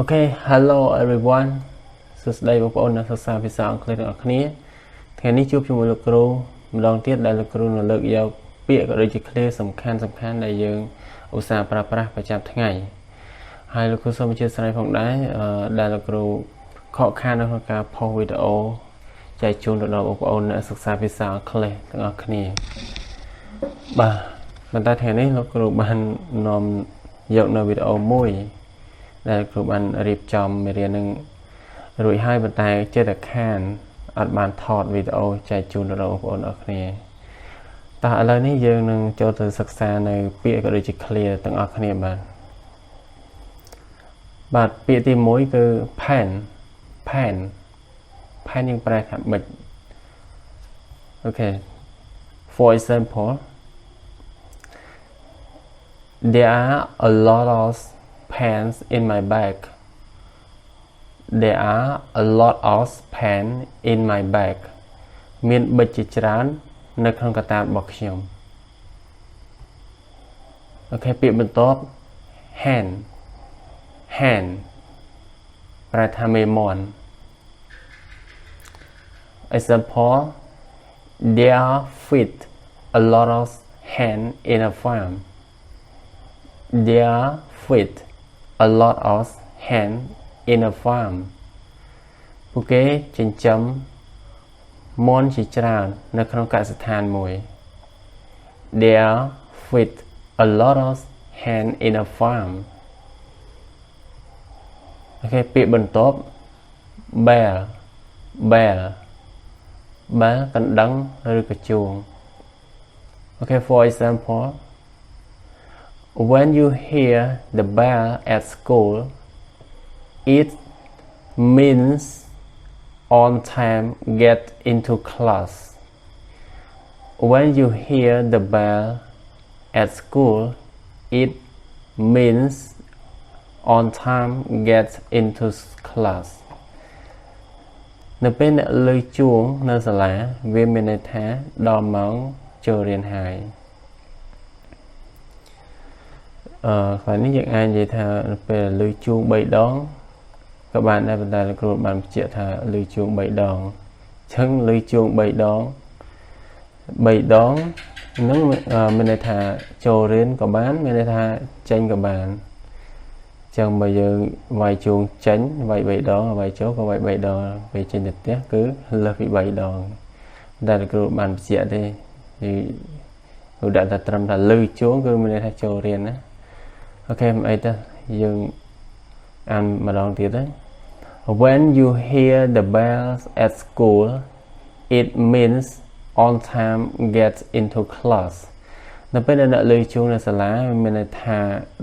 Okay, hello everyone. សួស្តីបងប្អូនអ្នកសិក្សាភាសាអង់គ្លេសទាំងអស់គ្នាថ្ងៃនេះជួបជាមួយលោកគ្រូម្ដងទៀតដែលលោកគ្រូនឹងលើកយកពាក្យក៏ដូចជាឃ្លាសំខាន់ដែលយើងឧស្សាហ៍ប្រើប្រាស់ប្រចាំថ្ងៃហើយលោកគ្រូសូមអធិស្ឋានផងដែរដែលលោកគ្រូខកខាននៅក្នុងការផុសវីដេអូចែកជូនទៅដល់បងប្អូនអ្នកសិក្សាភាសាអង់គ្លេសទាំងអស់គ្នាបាទប៉ុន្តែថ្ងៃនេះលោកគ្រូបាននាំយកនៅវីដេអូមួយដែលគ្រូបានរៀបចំមេរៀននឹងរួចហើយប៉ុន្តែចេះតែខានអត់បានថតវីដេអូចែកជូនដល់បងប្អូនអរគ្នាតោះឥឡូវនេះយើងនឹងចូលទៅសិក្សានៅពាក្យក៏ដូចជា clear ទាំងអស់គ្នាបាទពាក្យទី1គឺ pen យើងប្រែថាប៊ិច Okay for example there are a lot of pens in my bag There are a lot of pens in my bag មានប៊ិចជាច្រើននៅក្នុងកាតាបរបស់ខ្ញុំអូខេពាក្យបន្ទាប់ hand ប្រែថាមេមន់ Example There fit a lot of hand in a farm There fit a lot of hand in a farm ពួកគេចិញ្ចឹមមាន់ជាច្រើននៅក្នុងកសិដ្ឋានមួយ There fit a lot of hen in a farm អូខេពាក្យបន្ទាប់ bell កណ្ដឹងឬក៏ជួង Okay for example When you hear the bell at school It means on time get into class. When you hear the bell at school, it means on time get into class. នៅពេលអ្នកឮជួងនៅសាលាវាមានន័យថាដល់ម៉ោងចូលរៀនហើយខ្លះនេះយើងអាចនិយាយថាពេលឮជួង3ដងក៏បានដែរប៉ុន្តែលោកគ្រូបានបញ្ជាក់ថាឮជួង3ដងអញ្ចឹងឮជួង3ដងហ្នឹងមានន័យថាចូលរៀនក៏បានមានន័យថាចេញក៏បានអញ្ចឹងបើយើងវាយជួងចេញវាយ3ដងវាយចូលក៏វាយ3ដងពេលចេញទៅផ្ទះគឺលើសពី3ដងតែលោកគ្រូបានបញ្ជាក់ទេគឺដាក់តែត្រឹមថាឮជួងគឺមានន័យថាចូលរៀនណាអូខេមិនអីទេយើងអានម្ដងទៀតទេ When you hear the bells at school it means on time get into class នៅពេលដែលអ្នកឮជួងនៅសាលាមានន័យថា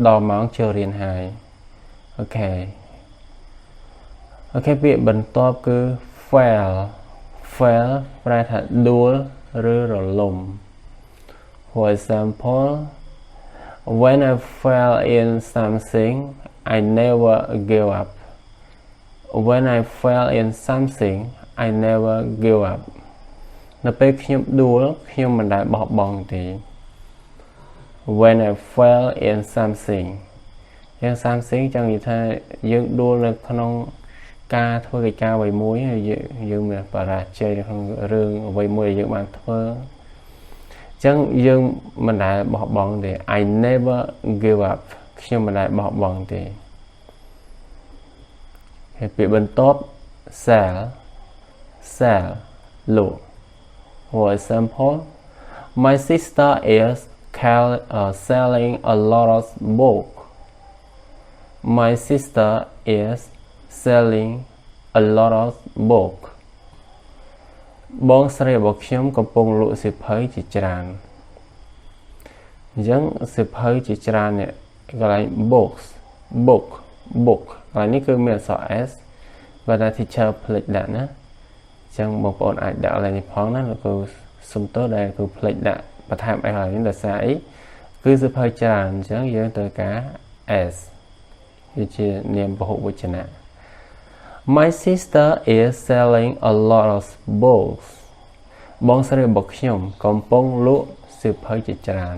ដល់ម៉ោងចូលរៀនហើយអូខេពាក្យបន្ទាប់គឺ fail ប្រែថាដួលឬរលំ For example When I fail in something I never give up. When I fail in something, I never give up. នៅពេលខ្ញុំដួលខ្ញុំមិនដែលបោះបង់ទេ When I fail in something យ៉ាង something ចង់និយាយថាយើងដួលនៅក្នុងការធ្វើកិច្ចការអ្វីមួយយើងមានបរាជ័យនៅក្នុងរឿងអ្វីមួយដែលយើងបានធ្វើអញ្ចឹងយើងមិនដែលបោះបង់ទេ I never give up ខ្ញុំមិនដែលបោះបង់ទេពាក្យបន្ទាប់ sell លក់ For example My sister is selling a lot of book My sister is selling a lot of book បងស្រីរបស់ខ្ញុំកំពុងលក់សៀវភៅជាច្រើនអញ្ចឹងសៀវភៅជាច្រើននេះកន្លែង book កន្លែងនេះគឺមានអក្សរ S បើថា teacher ផ្លេចដាក់ណាអញ្ចឹងបងប្អូនអាចដាក់កន្លែងនេះផងណាលោកគ្រូសុំទោសដែលគ្រូផ្លេចដាក់បន្ថែមអីហើយនេះដោយសារអីគឺសៀវភៅច្រើនអញ្ចឹងយើងត្រូវការ S វាជានាមពហុវចនៈ My sister is selling a lot of books បងស្រីរបស់ខ្ញុំកំពុងលក់សៀវភៅជាច្រើន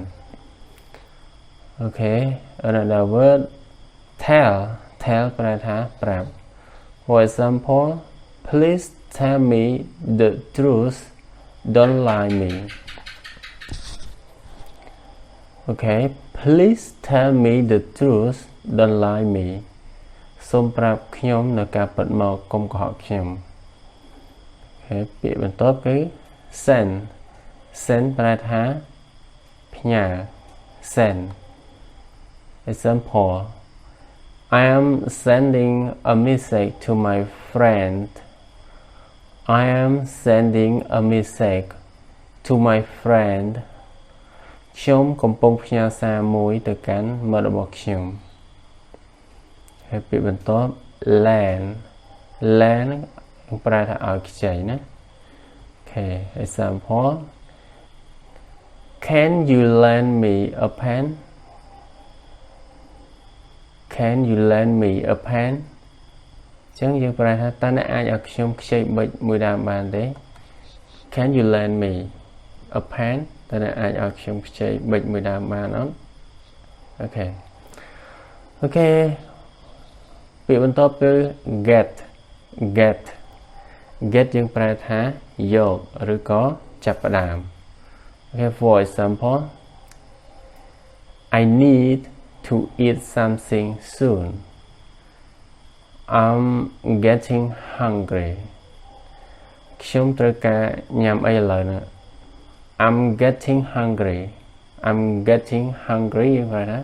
Okay another word tell tell ប្រែថាប្រាប់ For example please tell me the truth don't lie me Okay please tell me the truth don't lie me សូមប្រាប់ខ្ញុំនៅការពិតមកកុំកុហកខ្ញុំ Okay ពាក្យបន្ទាប់គឺ send ប្រែថាផ្ញើ send Example I am sending a message to my friend I am sending a message to my friend ខ្ញុំកំពុងផ្ញើសារមួយទៅកាន់មិត្តរបស់ខ្ញុំ ហើយពាក្យបន្ទាប់ lend ប្រែថាឲ្យខ្ចីណា Okay example Can you lend me a pen Can you lend me a pen ចឹងយើងប្រែថាតើអ្នកអាចឲ្យខ្ញុំខ្ចីប៊ិចមួយដើមបានទេ Can you lend me a pen តើអ្នកអាចឲ្យខ្ញុំខ្ចីប៊ិចមួយដើមបានអត់ Okay ពាក្យបន្ទាប់គឺ get យើងប្រែថាយកឬក៏ចាប់ផ្ដើម Okay for example I need to eat something soon I'm getting hungry ខ្ញុំត្រូវការញ៉ាំអីឥឡូវនេះ I'm getting hungry ប្រែថា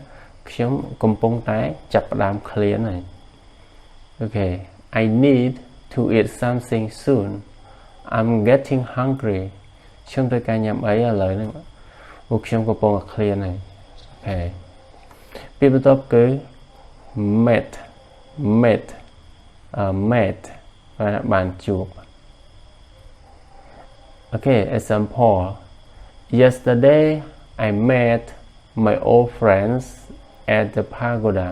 ខ្ញុំកំពុងតែចាប់ផ្ដើមឃ្លានហើយ Okay I need to eat something soon I'm getting hungry ខ្ញុំត្រូវការញ៉ាំអីឥឡូវនេះពួកខ្ញុំកំពុងតែឃ្លានហើយ Okay ពាក្យបន្ទាប់គឺ met បានជួប Okay example Yesterday I met my old friends at the pagoda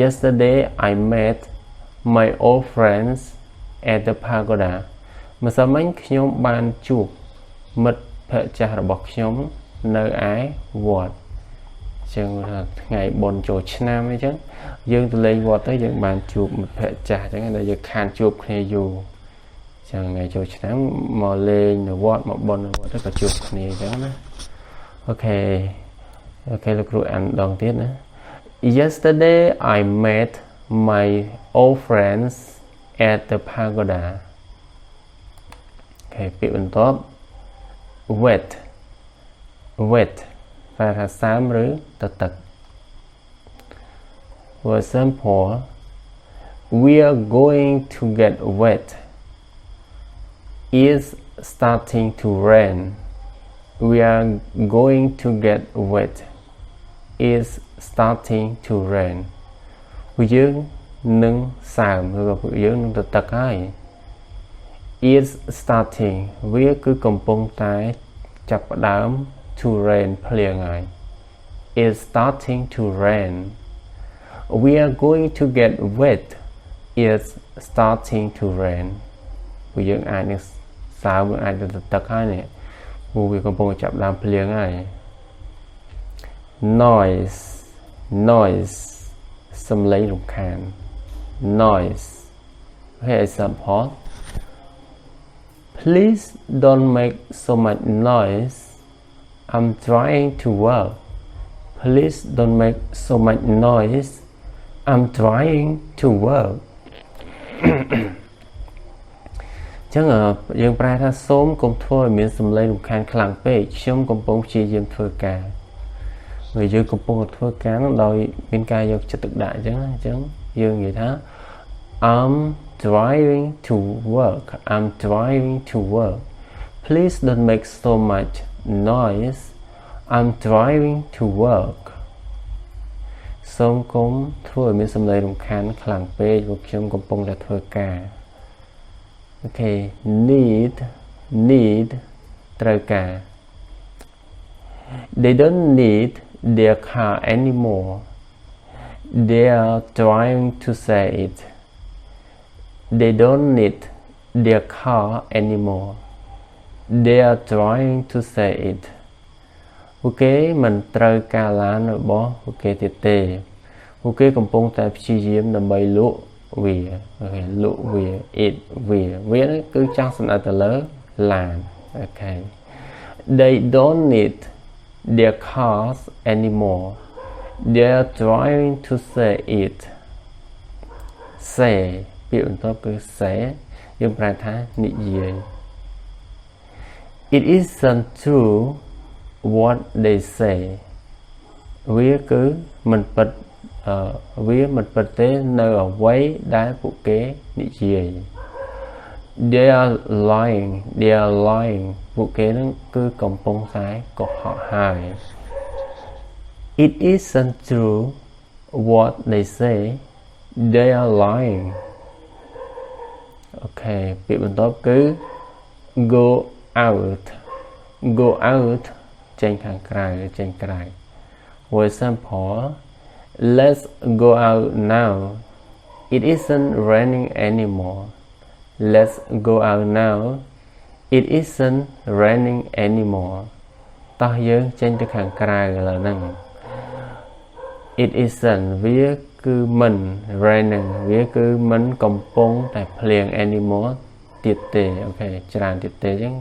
Yesterday I met my old friends at the pagoda ម្សិលមិញខ្ញុំបានជួបមិត្តភក្តិចាស់របស់ខ្ញុំនៅឯវត្តចឹងថ្ងៃបុណ្យចូលឆ្នាំអីចឹងយើងទៅលេងវត្តទៅយើងបានជួបមិត្តភក្តិចាស់ចឹងតែយើងខានជួបគ្នាយូរចឹងថ្ងៃចូលឆ្នាំមកលេងនៅវត្តមកបុណ្យនៅវត្តទៅក៏ជួបគ្នាចឹងណាអូខេលោកគ្រូអានដងទៀតណា Yesterday I met my old friends at the pagoda អូខេពាក្យបន្ទាប់ wet ប្រែថាសើមឬទៅទឹក For example we are going to get wet It's starting to rain We are going to get wet It's starting to rain ពួកយើងនឹងសើមឬក៏ពួកយើងនឹងទៅទឹកហើយ It's starting វាគឺកំពុងតែចាប់ផ្ដើម to rain ភ្លៀងហើយ It's starting to rain We are going to get wet It's starting to rain ពួកយើងអាចនឹងសើមអាចទៅទឹកហើយនេះពួកវាកំពុងចាប់ផ្ដើមភ្លៀងហើយ noise សំឡេងរំខាន noise Okay example Please don't make so much noise I'm trying to work Please don't make so much noise I'm trying to work ចឹងយើងប្រែថាសូមកុំធ្វើឲ្យមានសំឡេងរំខានខ្លាំងពេកខ្ញុំកំពុងព្យាយាមធ្វើការហើយយើងកំពុងធ្វើការនោះដោយមានការយកចិត្តទុកដាក់អញ្ចឹងយើងនិយាយថា I'm trying to work Please don't make so much noise I'm trying to work សូមកុំធ្វើឲ្យមានសំឡេងរំខានខ្លាំងពេកព្រោះខ្ញុំកំពុងតែធ្វើការ Okay need ត្រូវការ They don't need their car anymore They are trying to say it They don't need their car anymore They are trying to say it ពួកគេមិនត្រូវការឡានរបស់ពួកគេទៀតទេ ពួកគេកំពុងតែព្យាយាមដើម្បីលក់វាអូខេលក់វា it វានេះគឺចង់សំដៅទៅលើឡានអូខេ they don't need their cars anymore they are trying to sell it say ពាក្យបន្ទាប់គឺ say យើងប្រែថានិយាយ it isn't true what they say វាគឺមិនពិតវាមិនពិតទេនៅអ្វីដែលពួកគេនិយាយ they are lying ពួកគេនឹងគឺកំពុងតែកុហកហើយ it isn't true what they say they are lying អូខេពាក្យបន្ទាប់គឺ go out ចេញខាងក្រៅចេញក្រៅ for example let's go out now it isn't raining anymore let's go out now it isn't raining anymore តោះយើងចេញទៅខាងក្រៅឥឡូវហ្នឹង it isn't វាគឺមិន raining វាគឺមិនកំពុងតែភ្លៀង anymore ទៀតទេអូខេច្រើនទៀតទេអញ្ចឹង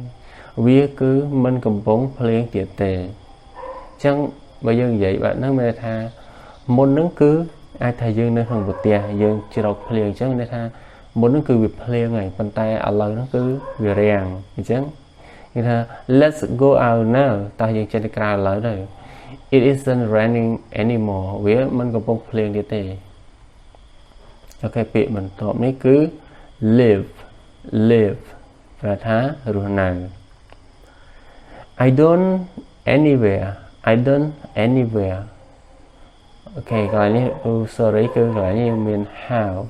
វាគឺមិនកំពុងភ្លៀងទៀតទេអញ្ចឹងបើយើងនិយាយបែបហ្នឹងមានន័យថាមុនហ្នឹងគឺអាចថាយើងនៅក្នុងប្រទេសយើងជ្រកភ្លៀងអញ្ចឹងមានន័យថាមុនហ្នឹងគឺវាភ្លៀងហើយប៉ុន្តែឥឡូវហ្នឹងគឺវារាំងអញ្ចឹងគេថា let's go out now តោះយើងចេញទៅក្រៅឥឡូវទៅ it isn't raining anymore វាមិនកំពុងភ្លៀងទៀតទេអូខេពាក្យបន្ទាប់នេះគឺ live ប្រែថារស់នៅ I don't anywhere អូខេកន្លែងនេះ sorry គឺកន្លែងនេះមាន have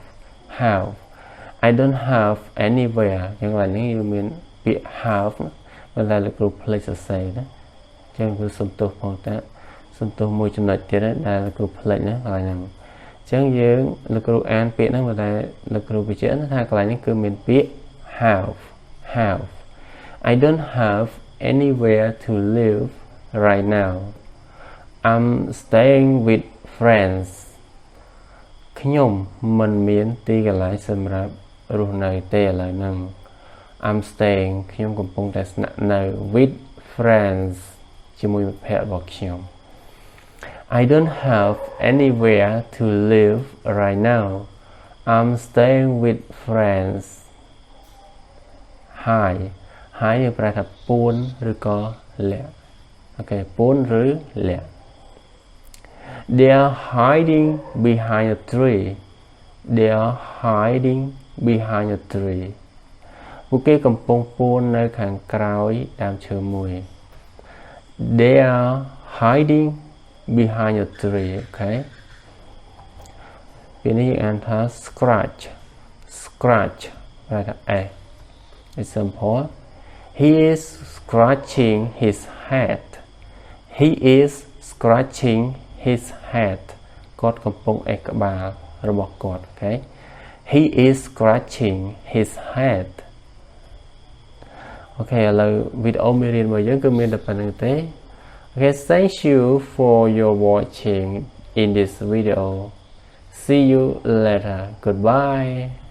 I don't have anywhere ចឹងកន្លែងនេះមានពាក្យ have ប៉ុន្តែលោកគ្រូភ្លេចសរសេរណាចឹងគឺសំទោសផងតាសំទោសមួយចំណុចទៀតដែលលោកគ្រូភ្លេចណាកន្លែងហ្នឹងចឹងយើងលោកគ្រូអានពាក្យហ្នឹងប៉ុន្តែលោកគ្រូបញ្ជាក់ថាកន្លែងនេះគឺមានពាក្យ have I don't have anywhere to live right now I'm staying with friends ខ្ញុំមិនមានទីកន្លែងសម្រាប់រស់នៅទេឥឡូវហ្នឹង I'm staying ខ្ញុំកំពុងតែស្នាក់នៅ with friends ជាមួយមិត្តភក្តិរបស់ខ្ញុំ I don't have anywhere to live right now I'm staying with friends Hi យើងប្រែថាពួនឬក៏លាក់អូខេពួនឬលាក់ They are hiding behind a tree ពួកគេកំពុងពួននៅខាងក្រោយដើមឈើមួយ They are hiding behind a tree អូខេពេលនេះយើងអានថា scratch ប្រែថា example He is scratching his head គាត់កំពុងអេះក្បាលរបស់គាត់អូខេ He is scratching his head អូខេឥឡូវវីដេអូមេរៀនរបស់យើងគឺមានតែប៉ុណ្្នឹងទេ Okay, thank you for your watching in this video. See you later. Goodbye.